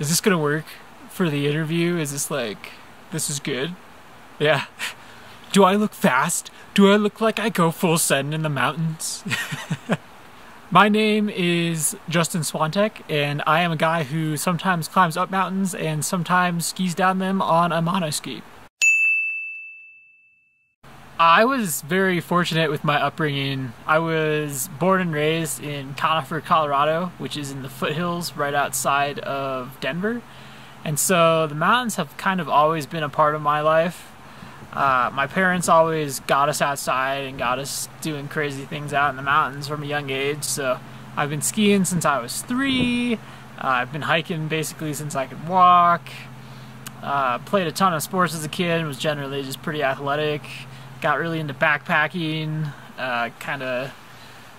Is this gonna work for the interview? Is this like, this is good? Yeah. Do I look fast? Do I look like I go full send in the mountains? My name is Justin Swantek, and I am a guy who sometimes climbs up mountains and sometimes skis down them on a monoski. I was very fortunate with my upbringing. I was born and raised in Conifer, Colorado, which is in the foothills right outside of Denver. And so the mountains have kind of always been a part of my life. My parents always got us outside and got us doing crazy things out in the mountains from a young age. So I've been skiing since I was 3. I've been hiking basically since I could walk. Played a ton of sports as a kid and was generally just pretty athletic. Got really into backpacking, kind of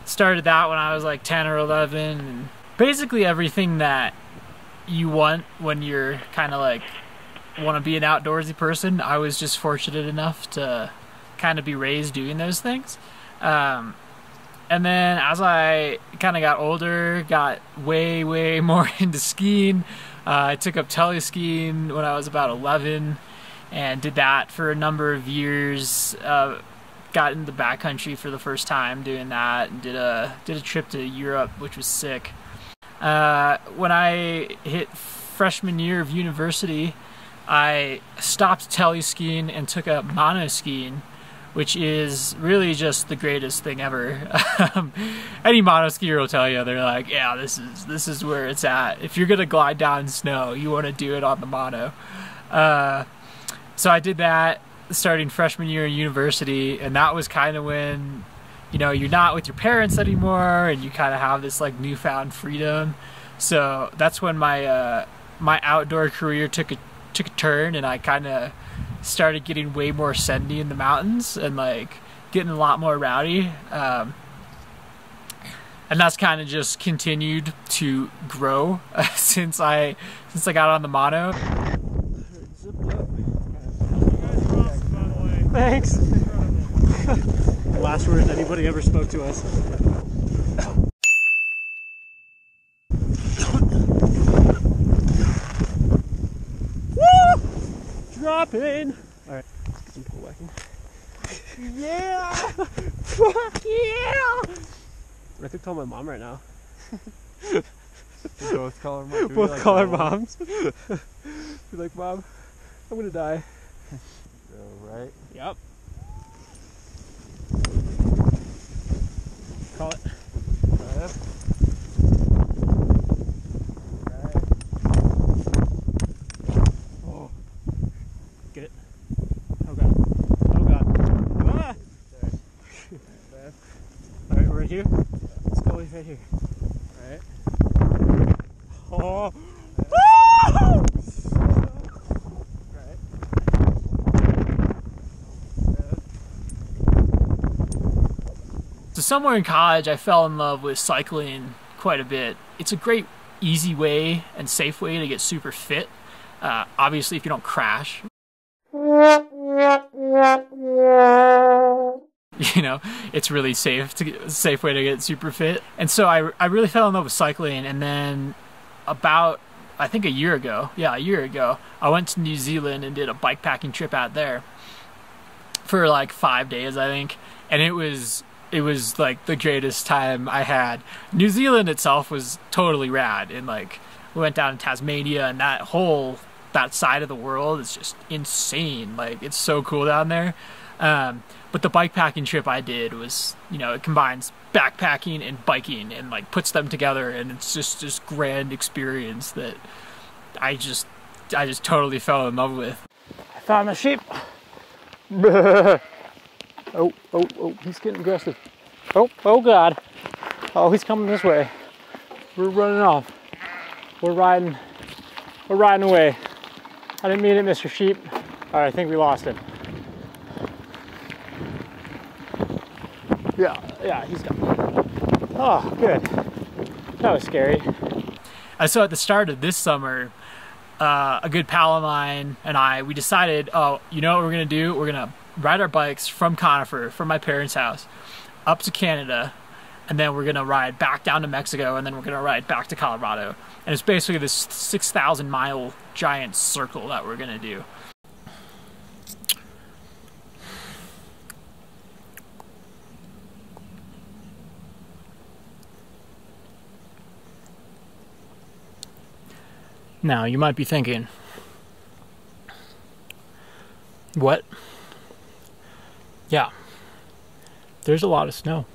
started that when I was like 10 or 11. And basically everything that you want when you're kind of like want to be an outdoorsy person, I was just fortunate enough to kind of be raised doing those things. And then as I kind of got older, got way more into skiing. I took up teleskiing when I was about 11. And did that for a number of years. Got into the backcountry for the first time doing that, and did a trip to Europe, which was sick. When I hit freshman year of university, I stopped teleskiing and took up monoskiing, which is really just the greatest thing ever. Any monoskier will tell you, they're like, yeah, this is where it's at. If you're gonna glide down snow, you want to do it on the mono. So I did that starting freshman year in university, and that was kind of when, you know, you're not with your parents anymore and you kind of have this like newfound freedom. So that's when my my outdoor career took a turn, and I kind of started getting way more sendy in the mountains and like getting a lot more rowdy. And that's kind of just continued to grow since I got on the mono. Thanks. The last words anybody ever spoke to us. Woo! Dropping. All right, let's get some pole whacking. Yeah! Fuck yeah! I could call my mom right now. We'll both call her mom. Both like call our moms. Be like, Mom, I'm gonna die. Right? Yep. Call it. Right. Oh. Get it. Oh god. Oh god. Ah! Alright, we're in here. Let's go right here. Alright. Oh! Woo! So somewhere in college, I fell in love with cycling quite a bit. It's a great, easy way and safe way to get super fit. Obviously, if you don't crash. You know, it's really safe way to get super fit. And so I really fell in love with cycling, and then about, I think a year ago, I went to New Zealand and did a bikepacking trip out there for like 5 days, I think. and it was like the greatest time I had. New Zealand itself was totally rad, and like we went down to Tasmania, and that side of the world is just insane. Like it's so cool down there. But the bikepacking trip I did was, you know, it combines backpacking and biking and like puts them together, and it's just this grand experience that I just totally fell in love with. I found the sheep. Oh, he's getting aggressive. Oh God. Oh, he's coming this way. We're running off. We're riding away. I didn't mean it, Mr. Sheep. All right, I think we lost him. Yeah, he's gone. Oh, good. That was scary. So at the start of this summer, a good pal of mine and we decided, oh, you know what we're gonna do? We're gonna ride our bikes from Conifer, from my parents' house, up to Canada, and then we're gonna ride back down to Mexico, and then we're gonna ride back to Colorado. And it's basically this 6,000 mile giant circle that we're gonna do. Now, you might be thinking, what? Yeah, there's a lot of snow.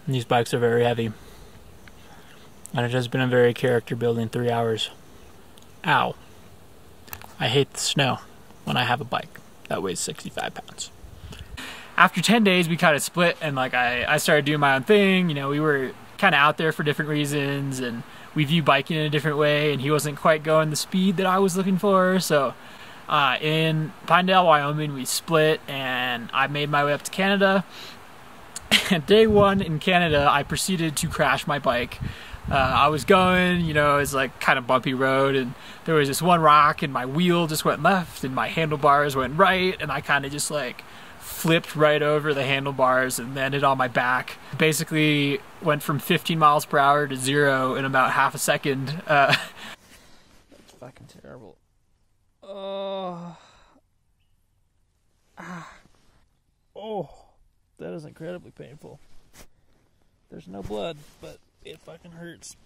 And these bikes are very heavy. And it has been a very character building 3 hours. Ow. I hate the snow when I have a bike that weighs 65 pounds. After 10 days, we kind of split, and like I started doing my own thing. You know, we were kind of out there for different reasons, and we view biking in a different way, and he wasn't quite going the speed that I was looking for. So in Pinedale, Wyoming, we split, and I made my way up to Canada. And day one in Canada, I proceeded to crash my bike. I was going, you know, it's like kind of bumpy road, and there was this one rock, and my wheel just went left, and my handlebars went right, and I kind of just like flipped right over the handlebars and landed on my back. Basically went from 15 miles per hour to 0 in about half a second. That's Fucking terrible. Oh. Oh. That is incredibly painful. There's no blood, but it fucking hurts.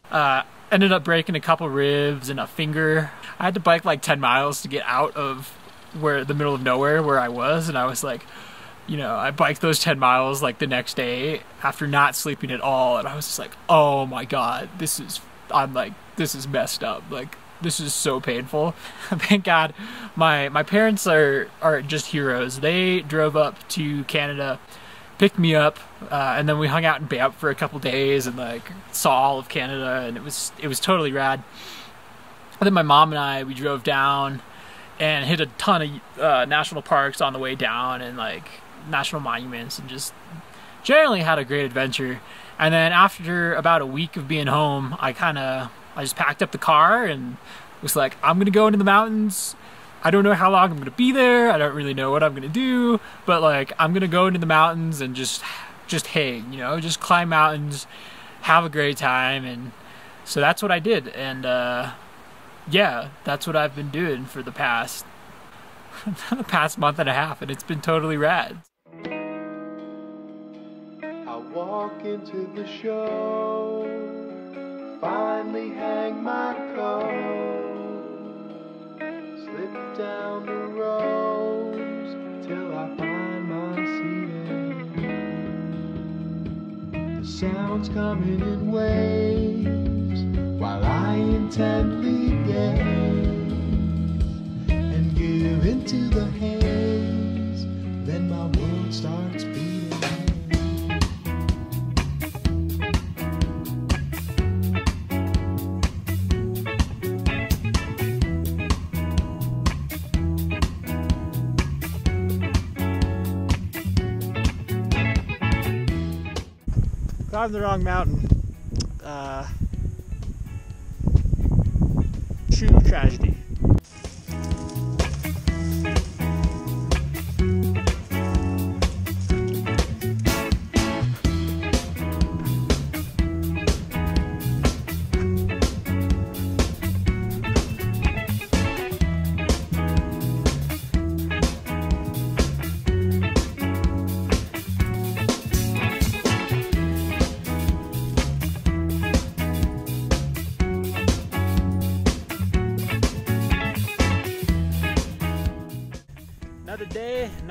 Ended up breaking a couple ribs and a finger. I had to bike like 10 miles to get out of the middle of nowhere where I was, and I was like, you know, I biked those 10 miles like the next day after not sleeping at all, and I was just like, oh my God, this is messed up. Like, this is so painful. Thank God my parents are just heroes. They drove up to Canada, picked me up, and then we hung out in Banff for a couple days and like saw all of Canada, and it was totally rad. And then my mom and we drove down and hit a ton of national parks on the way down, and like national monuments, and just generally had a great adventure. And then after about a week of being home, I just packed up the car and was like, I'm gonna go into the mountains. I don't know how long I'm gonna be there. I don't really know what I'm gonna do, but like I'm gonna go into the mountains and just hang, you know, just climb mountains, have a great time. And so that's what I did. And yeah, that's what I've been doing for the past month and a half, and it's been totally rad. I walk into the show, finally hang my coat, slip down the rows till I find my seating. The sound's coming in waves while I intently gaze and give into the haze. Then my world starts beating. Climbed the wrong mountain. True tragedy.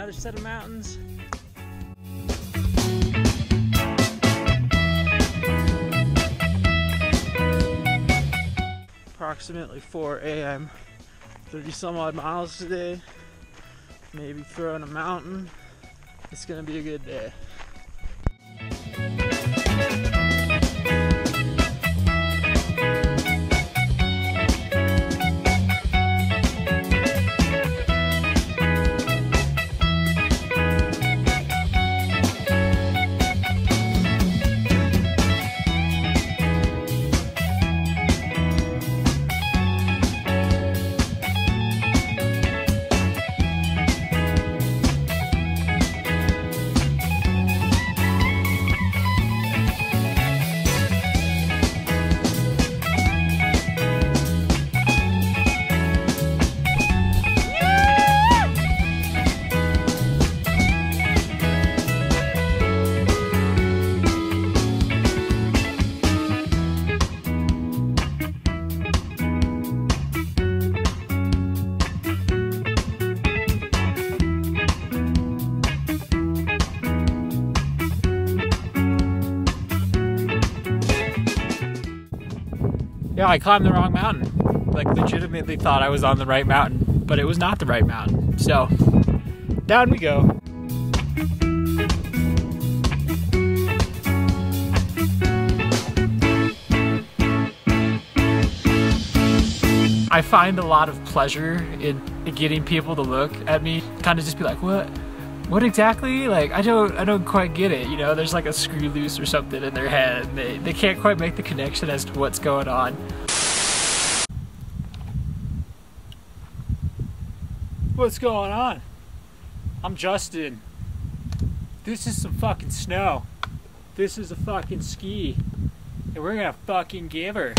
another set of mountains. Approximately 4 a.m. 30 some odd miles today. Maybe throwing a mountain. It's gonna be a good day. Yeah, I climbed the wrong mountain. Like, legitimately thought I was on the right mountain, but it was not the right mountain. So, down we go. I find a lot of pleasure in getting people to look at me, kind of just be like, what exactly? Like, I don't quite get it, you know? There's like a screw loose or something in their head, and they can't quite make the connection as to what's going on. What's going on? I'm Justin. This is some fucking snow. This is a fucking ski. And we're gonna fucking give her.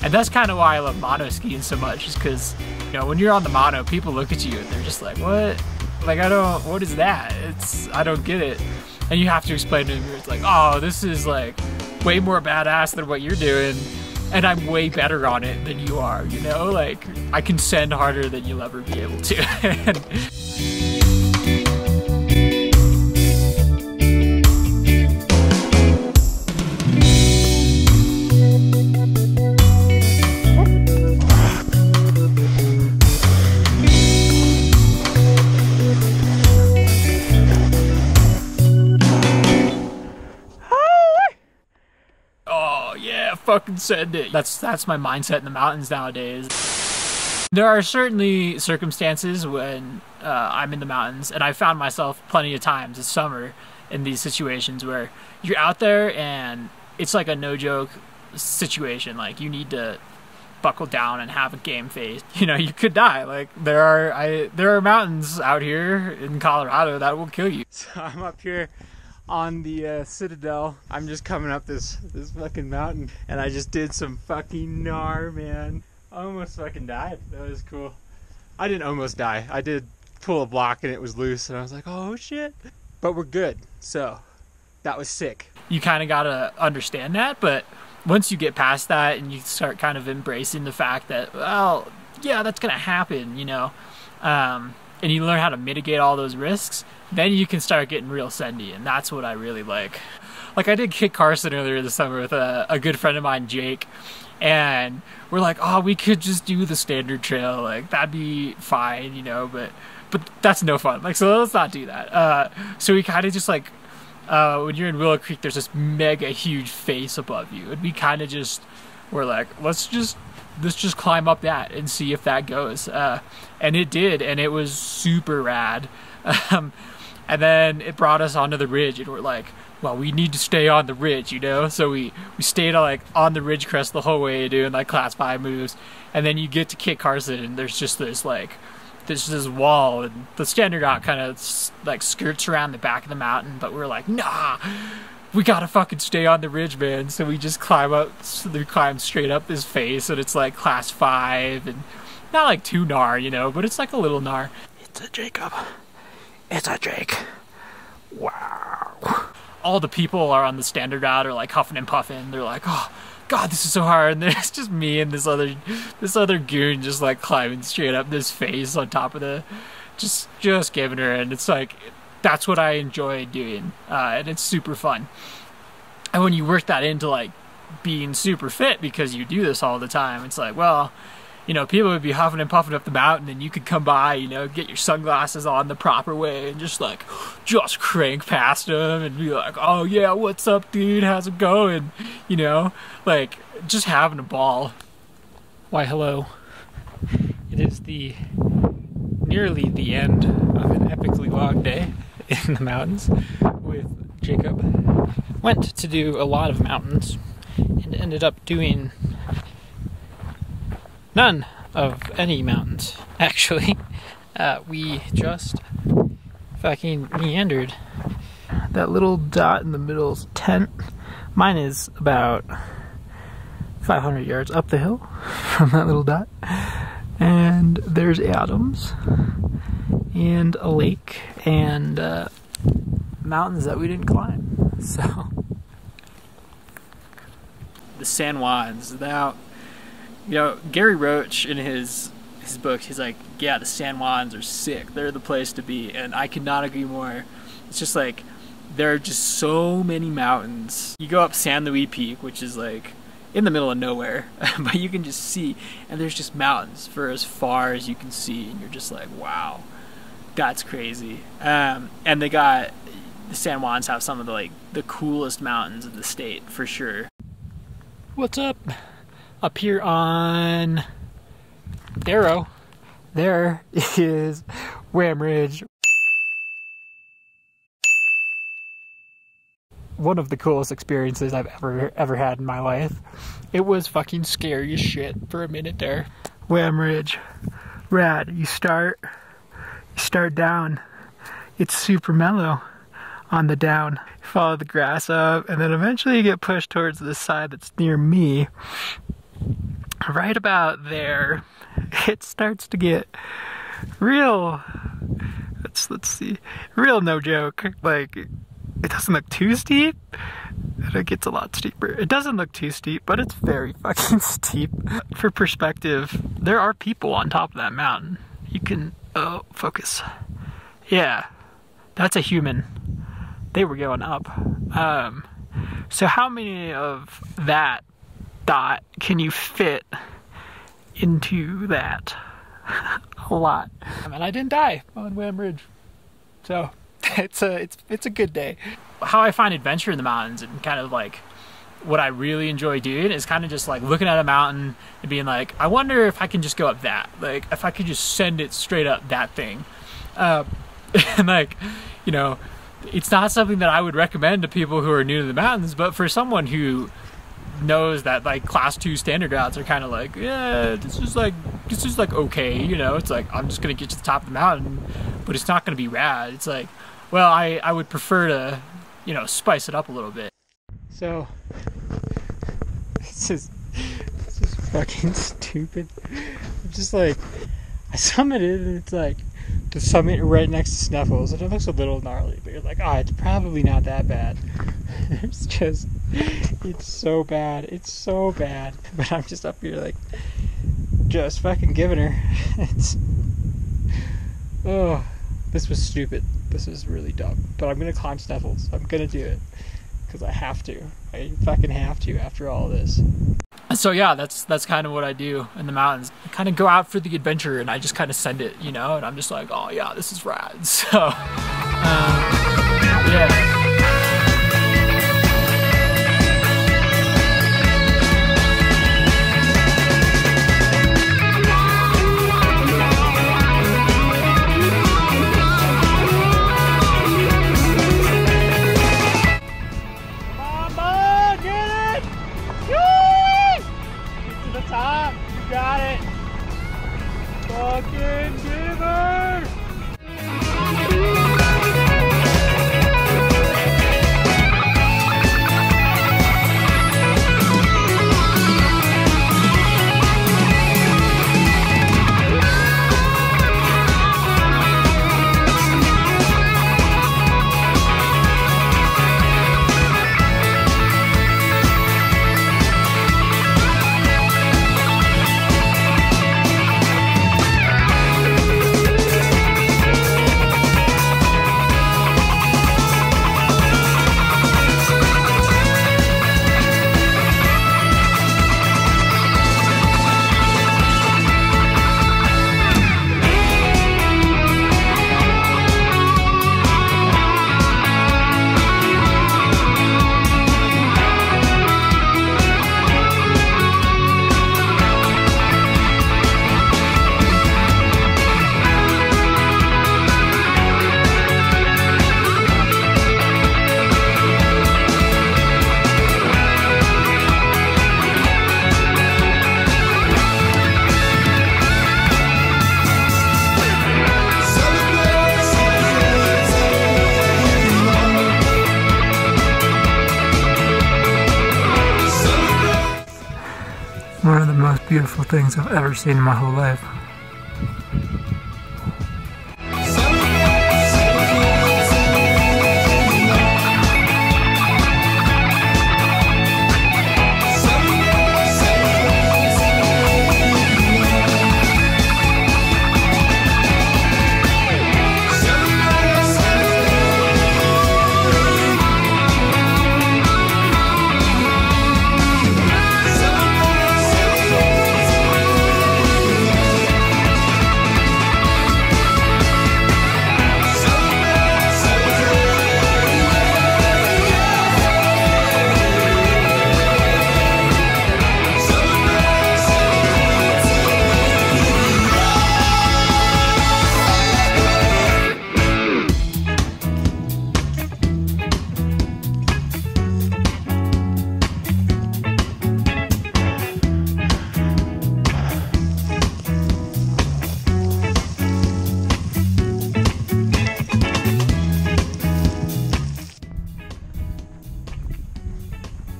And that's kind of why I love mono skiing so much, is because, you know, when you're on the mono, people look at you and they're just like, what? Like, what is that? I don't get it. And you have to explain to them, it's like, oh, this is like way more badass than what you're doing, and I'm way better on it than you are, you know? Like, I can send harder than you'll ever be able to. Fucking send it. That's my mindset in the mountains nowadays. There are certainly circumstances when I'm in the mountains, and I've found myself plenty of times this summer in these situations where you're out there and it's like a no joke situation. Like, you need to buckle down and have a game face. You know, you could die. Like, there are mountains out here in Colorado that will kill you. So I'm up here on the Citadel. I'm just coming up this fucking mountain, and I just did some fucking gnar, man. I almost fucking died. That was cool. I didn't almost die. I did pull a block and it was loose, and I was like, oh shit. But we're good. So that was sick. You kind of gotta understand that, but once you get past that and you start kind of embracing the fact that, well, yeah, that's gonna happen, you know, and you learn how to mitigate all those risks, then you can start getting real sendy, and that's what I really like. Like, I did Kit Carson earlier this summer with a good friend of mine, Jake, and we're like, oh, we could just do the standard trail, like, that'd be fine, you know, but that's no fun. Like, so let's not do that. So we kind of just, like, when you're in Willow Creek, there's this mega huge face above you, and we kind of just were like, let's just climb up that and see if that goes. And it did, and it was super rad. And then it brought us onto the ridge, and we're like, well, we need to stay on the ridge, you know? So we stayed like on the ridge crest the whole way, doing like class 5 moves. And then you get to Kit Carson, and there's just this like, there's this wall, and the standard out kind of like skirts around the back of the mountain, but we're like, nah, we gotta fucking stay on the ridge, man. So we just climb up, so we climb straight up this face, and it's like class 5, and not like too gnar, you know, but it's like a little gnar. It's a Jacob. It's a Jake. Wow. All the people are on the standard route are like huffing and puffing. They're like, oh God, this is so hard. And there's just me and this other goon just like climbing straight up this face on top of the, just giving her. And it's like, that's what I enjoy doing. And it's super fun. And when you work that into like being super fit because you do this all the time, it's like, well, you know, people would be huffing and puffing up the mountain, and you could come by, you know, get your sunglasses on the proper way and just crank past them and be like, oh yeah, what's up, dude? How's it going? You know, like just having a ball. Why, hello. It is nearly the end of an epically long day in the mountains with Jacob. Went to do a lot of mountains and ended up doing none of any mountains, actually. We just fucking meandered. That little dot in the middle is a tent. Mine is about 500 yards up the hill from that little dot. And there's Adams and a lake and mountains that we didn't climb. So the San Juans. Now, you know, Gary Roach in his book, he's like, yeah, the San Juans are sick. They're the place to be. And I could not agree more. It's just like, there are just so many mountains. You go up San Luis Peak, which is like in the middle of nowhere, but you can just see, and there's just mountains for as far as you can see. And you're just like, wow, that's crazy. And they got, the San Juans have some of the coolest mountains in the state, for sure. What's up? Up here on Darrow, there is Wham Ridge. One of the coolest experiences I've ever had in my life. It was fucking scary as shit for a minute there. Wham Ridge, rad. You start down. It's super mellow on the down. Follow the grass up, and then eventually you get pushed towards the side that's near me. Right about there, it starts to get real, let's see, real no joke. Like, it doesn't look too steep, and it gets a lot steeper. It doesn't look too steep, but it's very fucking steep. For perspective, there are people on top of that mountain. You can, oh, focus. Yeah, that's a human. They were going up. So how many of that dot can you fit into that? A lot. And I didn't die on Wham Ridge, so it's a good day. How I find adventure in the mountains, and kind of like what I really enjoy doing, is kind of just like looking at a mountain and being like, I wonder if I can just go up that, like if I could just send it straight up that thing. And like, you know, it's not something that I would recommend to people who are new to the mountains, but for someone who knows that like class 2 standard routes are kind of like, yeah, this is like okay, you know, it's like, I'm just gonna get to the top of the mountain, but it's not gonna be rad. It's like, well, I would prefer to, you know, spice it up a little bit. So this is fucking stupid. I'm just like, I summited, and it's like the summit right next to Snuffles, and it looks a little gnarly, but you're like, oh, it's probably not that bad. It's just, it's so bad. But I'm just up here like, just fucking giving her. It's, oh, this was stupid. This is really dumb. But I'm gonna climb Snuffles. I'm gonna do it. Because I have to. I fucking have to after all this. So yeah, that's kind of what I do in the mountains. I kind of go out for the adventure, and I just kind of send it, you know, and I'm just like, oh yeah, this is rad. So, yeah. Got it! Fucking give her! One of the most beautiful things I've ever seen in my whole life.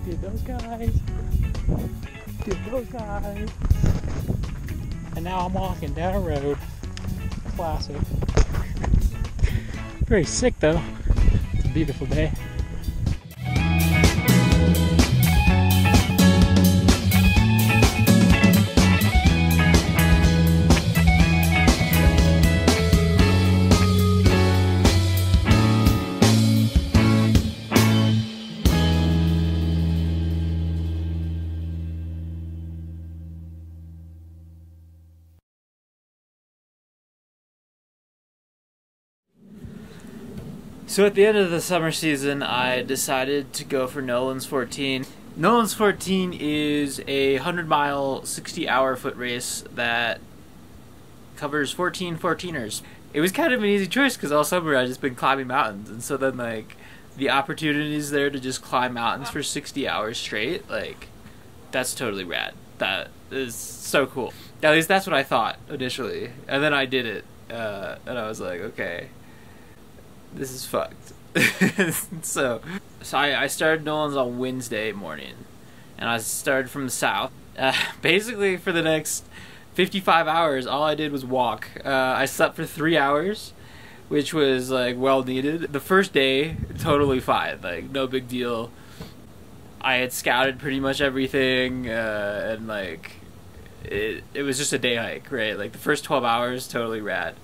Did those guys. Did those guys. And now I'm walking down a road. Classic. Very sick though. It's a beautiful day. So at the end of the summer season, I decided to go for Nolan's 14. Nolan's 14 is a 100-mile, 60-hour foot race that covers 14 14ers. It was kind of an easy choice because all summer I've just been climbing mountains, and so then like the opportunities there to just climb mountains for 60 hours straight, like that's totally rad. That is so cool. At least that's what I thought initially, and then I did it, and I was like, okay. This is fucked. so I started Nolan's on Wednesday morning, and I started from the south. Basically, for the next 55 hours, all I did was walk. I slept for 3 hours, which was like well needed. The first day, totally fine, like no big deal. I had scouted pretty much everything, and like it was just a day hike, right? Like the first 12 hours, totally rad.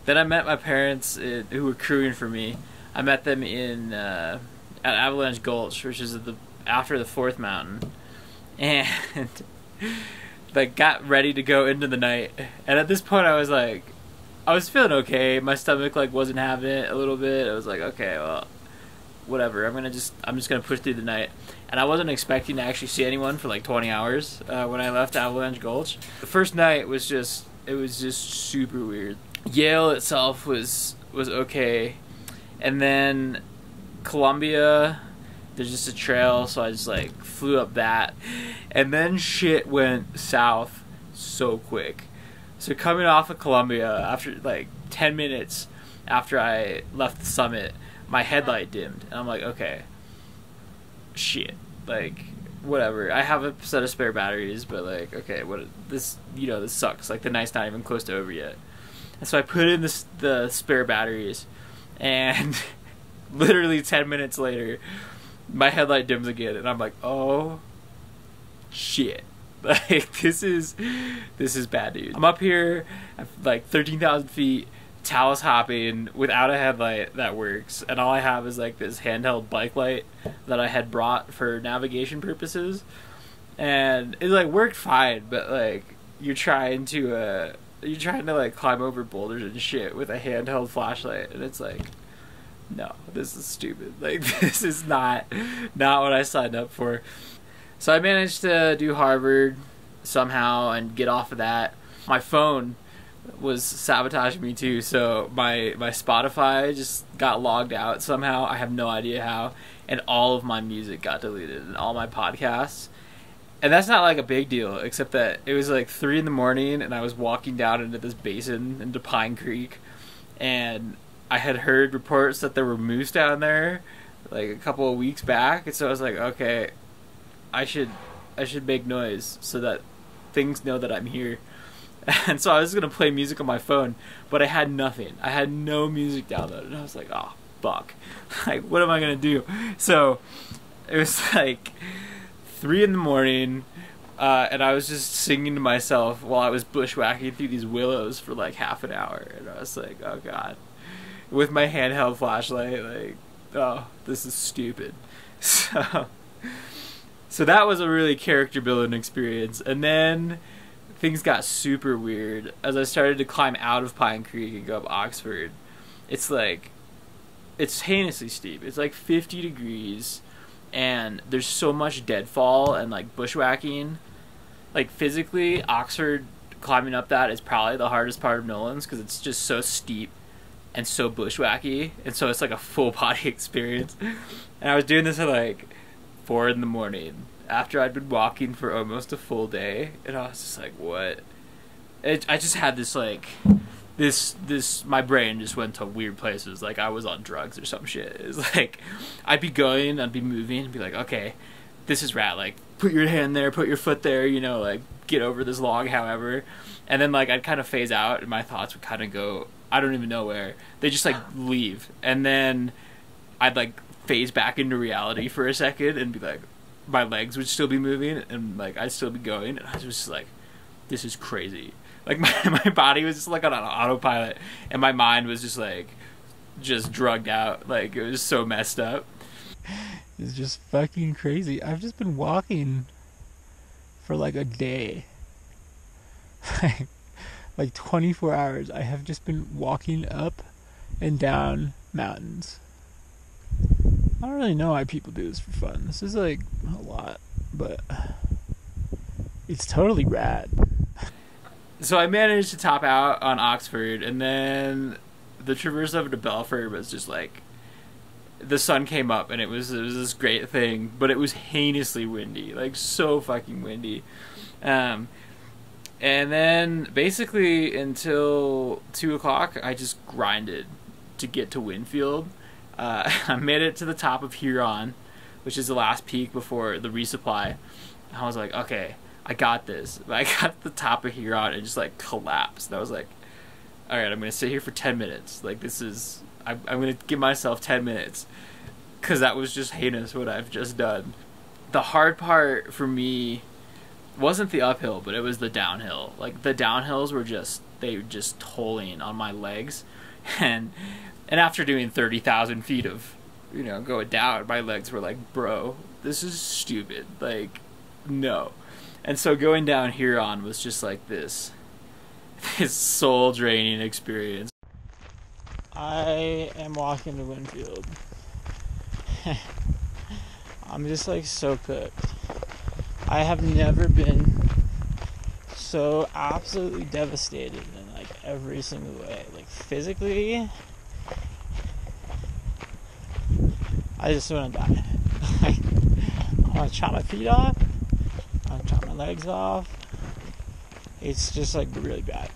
Then I met my parents who were crewing for me. I met them in at Avalanche Gulch, which is after the 4th mountain, and like got ready to go into the night. And at this point, I was like, I was feeling okay. My stomach like wasn't having it a little bit. I was like, okay, well, whatever. I'm just gonna push through the night. And I wasn't expecting to actually see anyone for like 20 hours when I left Avalanche Gulch. The first night was just super weird. Yale itself was okay, and then Columbia, there's just a trail, so I just like flew up that, and then shit went south so quick. So coming off of Columbia, after like 10 minutes after I left the summit, my headlight dimmed, and I'm like, okay, shit, like, whatever. I have a set of spare batteries, but like, okay, what this, you know, this sucks. Like, the night's not even close to over yet. And so I put in the spare batteries, and literally 10 minutes later, my headlight dims again, and I'm like, oh shit. Like, this is bad, dude. I'm up here at like 13,000 feet, talus hopping without a headlight that works, and all I have is like this handheld bike light that I had brought for navigation purposes, and it like worked fine, but like you're trying to like climb over boulders and shit with a handheld flashlight, and it's like, no, this is stupid. Like, this is not what I signed up for. So I managed to do Harvard somehow and get off of that. My phone was sabotaging me too, so my Spotify just got logged out somehow. I have no idea how, and all of my music got deleted and all my podcasts. And that's not like a big deal, except that it was like 3 in the morning and I was walking down into this basin into Pine Creek, and I had heard reports that there were moose down there like a couple of weeks back, and so I was like, okay, I should make noise so that things know that I'm here. And so I was gonna play music on my phone, but I had nothing. I had no music downloaded, and I was like, oh fuck, like, what am I gonna do? So it was like 3 in the morning, and I was just singing to myself while I was bushwhacking through these willows for like half an hour, and I was like, oh god, with my handheld flashlight, like, oh, this is stupid. So that was a really character building experience. And then things got super weird as I started to climb out of Pine Creek and go up Oxford. It's like, it's heinously steep. It's like 50 degrees, and there's so much deadfall and like bushwhacking. Like, physically, Oxford, climbing up that is probably the hardest part of Nolan's, because it's just so steep and so bushwhacky, and so it's like a full body experience. And I was doing this at like 4 in the morning after I'd been walking for almost a full day, and I was just like, what? I just had this like this my brain just went to weird places, like I was on drugs or some shit. It's like I'd be moving and be like, okay, this is rad, like put your hand there, put your foot there, you know, like get over this log, however. And then like I'd kind of phase out and my thoughts would kind of go, I don't even know where. They just like leave, and then I'd like phase back into reality for a second and be like, my legs would still be moving and like I'd still be going, and I was just like, this is crazy. Like my body was just like on an autopilot, and my mind was just like just drugged out. Like, it was so messed up. It's just fucking crazy. I've just been walking for like a day. Like 24 hours. I have just been walking up and down mountains. I don't really know why people do this for fun. This is like a lot, but it's totally rad. So I managed to top out on Oxford, and then the traverse over to Belfort was just like, the sun came up and it was this great thing, but it was heinously windy, like so fucking windy. And then basically until 2 o'clock, I just grinded to get to Winfield. I made it to the top of Huron, which is the last peak before the resupply. I was like, okay, I got this. But I got to the top of Huron and just like collapsed. And I was like, all right, I'm going to sit here for 10 minutes. Like, this is, I'm going to give myself 10 minutes. Because that was just heinous what I've just done. The hard part for me wasn't the uphill, but it was the downhill. Like, the downhills were just, they were just tolling on my legs. And after doing 30,000 feet of, you know, going down, my legs were like, bro, this is stupid. Like, no. And so going down Huron was just like this soul-draining experience. I am walking to Winfield. I'm just like so cooked. I have never been so absolutely devastated in like every single way. Like, physically, I just want to die. I want to chop my feet off. I want to chop my legs off. It's just like really bad.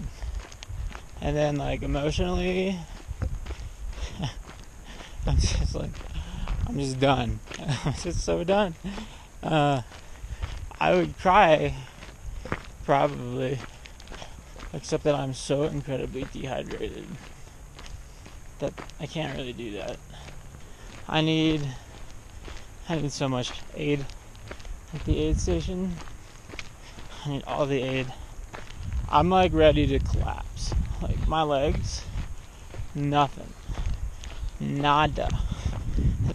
And then like emotionally, I'm just done. I'm just so done. I would cry, probably, except that I'm so incredibly dehydrated that I can't really do that. I need so much aid at the aid station. I need all the aid. I'm like ready to collapse. Like my legs, nothing. Nada.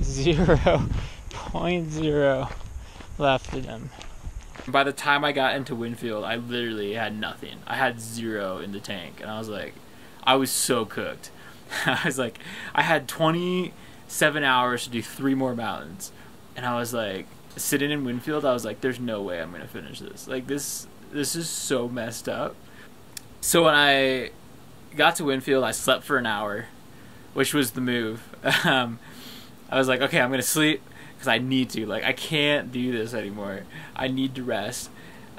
0.0 left in them. By the time I got into Winfield, I literally had nothing. I had 0 in the tank, and I was like, I was so cooked. I was like, I had 27 hours to do 3 more mountains, and I was like, sitting in Winfield, I was like, there's no way I'm gonna finish this. Like this is so messed up. So when I got to Winfield, I slept for an hour, which was the move. I was like, okay, I'm gonna sleep because I need to. Like, I can't do this anymore. I need to rest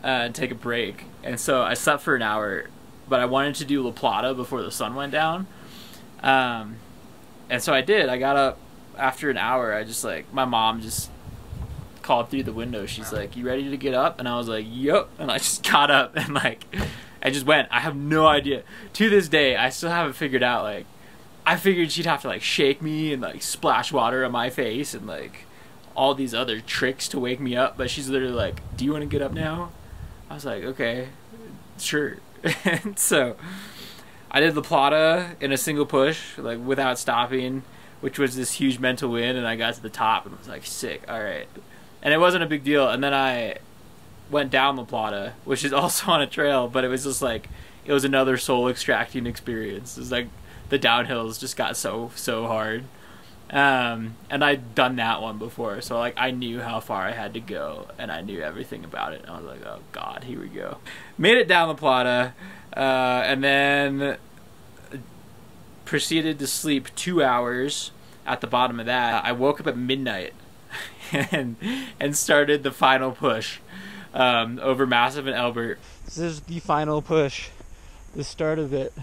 and take a break. And so I slept for an hour, but I wanted to do La Plata before the sun went down. And so I did. I got up after an hour. I just like, my mom just called through the window. She's like, you ready to get up? And I was like, yup. And I just got up and like, I just went. I have no idea. To this day, I still haven't figured out, like, I figured she'd have to like shake me and like splash water on my face and like all these other tricks to wake me up, but she's literally like, do you want to get up now? I was like, okay, sure. And so I did La Plata in a single push, like without stopping, which was this huge mental win, and I got to the top and was like, sick, alright. And it wasn't a big deal, and then I went down La Plata, which is also on a trail, but it was just like, it was another soul extracting experience. It was like, the downhills just got so hard. And I'd done that one before, so like I knew how far I had to go, and I knew everything about it. And I was like, oh god, here we go. Made it down La Plata, and then proceeded to sleep 2 hours at the bottom of that. I woke up at midnight and started the final push over Massive and Elbert. This is the final push, the start of it.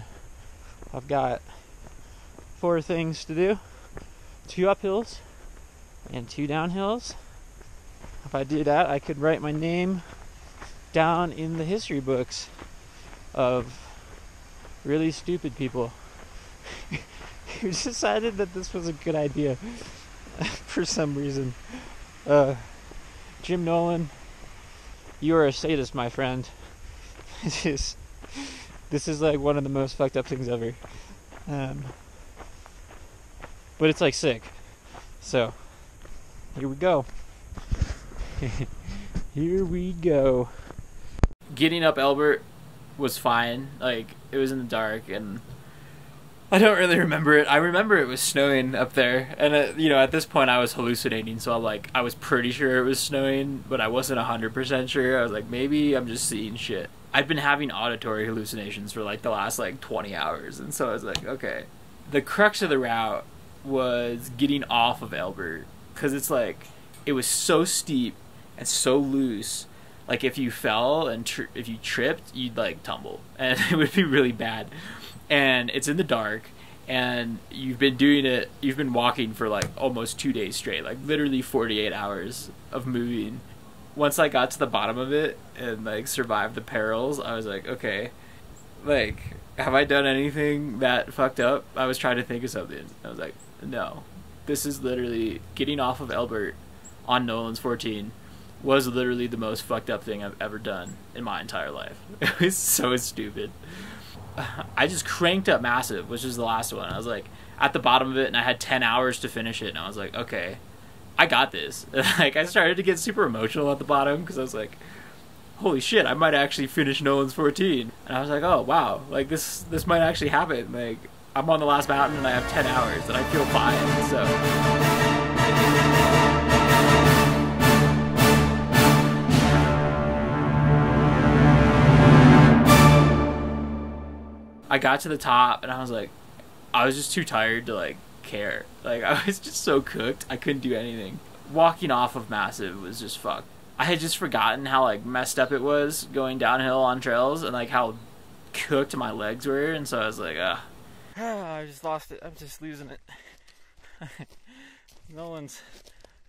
I've got 4 things to do. 2 uphills and 2 downhills. If I do that, I could write my name down in the history books of really stupid people who decided that this was a good idea for some reason. Jim Nolan, you are a sadist, my friend. This is like one of the most fucked up things ever. But it's like sick. So, here we go. Here we go. Getting up Elbert was fine. Like, it was in the dark, and I don't really remember it. I remember it was snowing up there, and you know, at this point I was hallucinating, so I was pretty sure it was snowing, but I wasn't 100% sure. I was like, maybe I'm just seeing shit. I'd been having auditory hallucinations for like the last like 20 hours, and so I was like, okay. The crux of the route was getting off of Elbert, because it's like, it was so steep and so loose. Like, if you fell and if you tripped, you'd like tumble, and it would be really bad. And it's in the dark, and you've been walking for like almost 2 days straight, like literally 48 hours of moving. Once I got to the bottom of it and like survived the perils, I was like, okay, like, have I done anything that fucked up? I was trying to think of something. I was like, no. This is literally, getting off of Elbert on Nolan's 14 was literally the most fucked up thing I've ever done in my entire life. It was so stupid. I just cranked up Massive, which is the last one. I was like at the bottom of it, and I had 10 hours to finish it, and I was like, okay, I got this. Like, I started to get super emotional at the bottom, because I was like, holy shit, I might actually finish Nolan's 14. And I was like, oh wow, like this might actually happen. Like, I'm on the last mountain and I have 10 hours and I feel fine. So I got to the top, and I was like, I was just too tired to like care. Like, I was just so cooked, I couldn't do anything. Walking off of Massive was just fucked. I had just forgotten how like messed up it was going downhill on trails and like how cooked my legs were, and so I was like, I just lost it. I'm just losing it. Nolan's.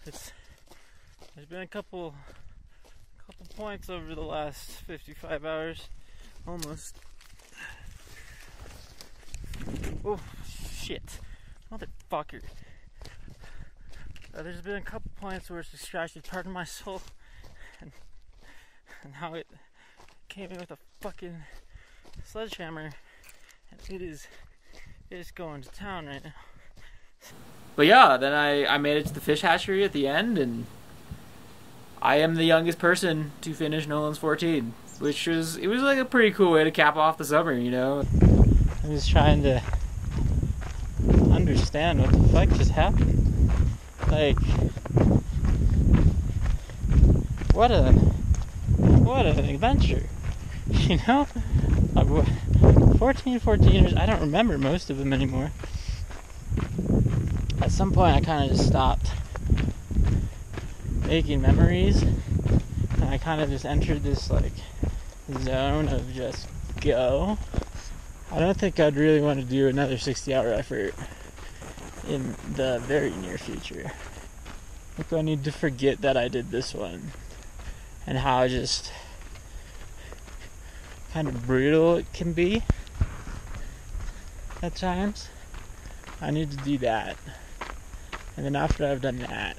There's been a couple points over the last 55 hours, almost. Oh shit, motherfucker! There's been a couple points where it's distracted part of my soul, and how it came in with a fucking sledgehammer, and it is going to town right now. but yeah, then I made it to the fish hatchery at the end, and I am the youngest person to finish Nolan's 14, which was like a pretty cool way to cap off the summer, you know. I'm just trying to understand what the fuck just happened. Like, what an adventure, you know? 14ers, I don't remember most of them anymore. At some point I kind of just stopped making memories, and I kind of just entered this like zone of just go. I don't think I'd really want to do another 60-hour effort in the very near future. I think I need to forget that I did this one and how just kind of brutal it can be at times. I need to do that, and then after I've done that,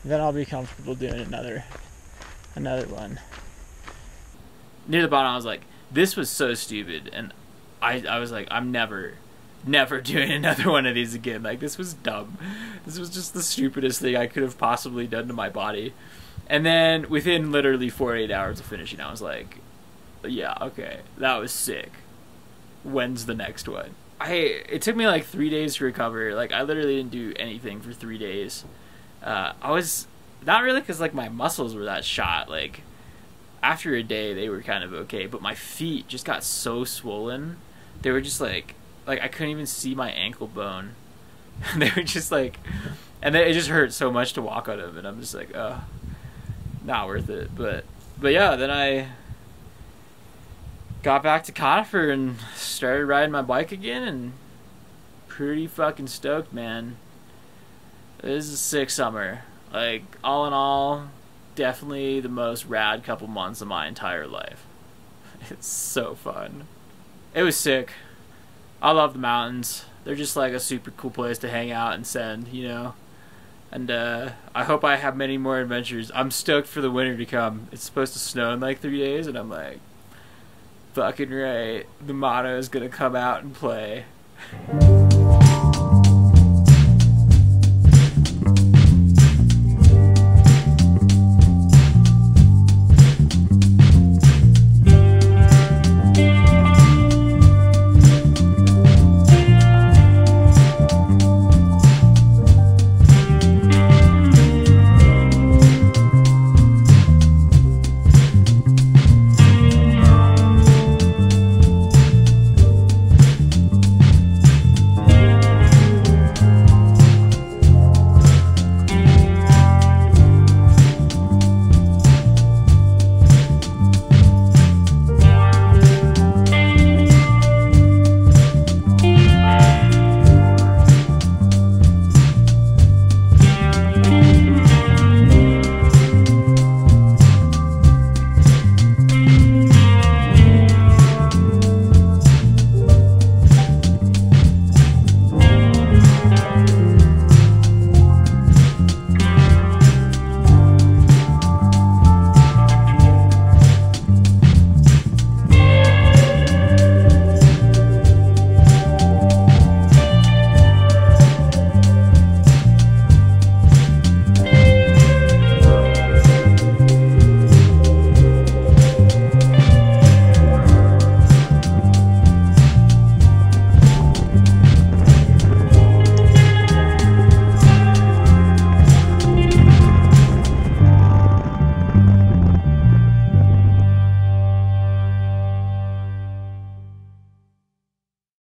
then I'll be comfortable doing another one. Near the bottom, I was like, this was so stupid, and I was like, I'm never doing another one of these again. Like, this was dumb. This was just the stupidest thing I could have possibly done to my body. And then within literally 48 hours of finishing, I was like, yeah, okay, that was sick. When's the next one? It took me like 3 days to recover. Like, I literally didn't do anything for 3 days. I was not really, because like my muscles were that shot. Like, after a day they were kind of okay, but my feet just got so swollen. They were just like I couldn't even see my ankle bone. They were just like, and it just hurt so much to walk on them, and I'm just like, oh, not worth it. But yeah, then I got back to Conifer and started riding my bike again, and pretty fucking stoked, man. This is a sick summer. Like, all in all, definitely the most rad couple months of my entire life. It's so fun. It was sick. I love the mountains. They're just like a super cool place to hang out and send, you know. And I hope I have many more adventures. I'm stoked for the winter to come. It's supposed to snow in like 3 days, and I'm like, fucking right. The motto is gonna come out and play.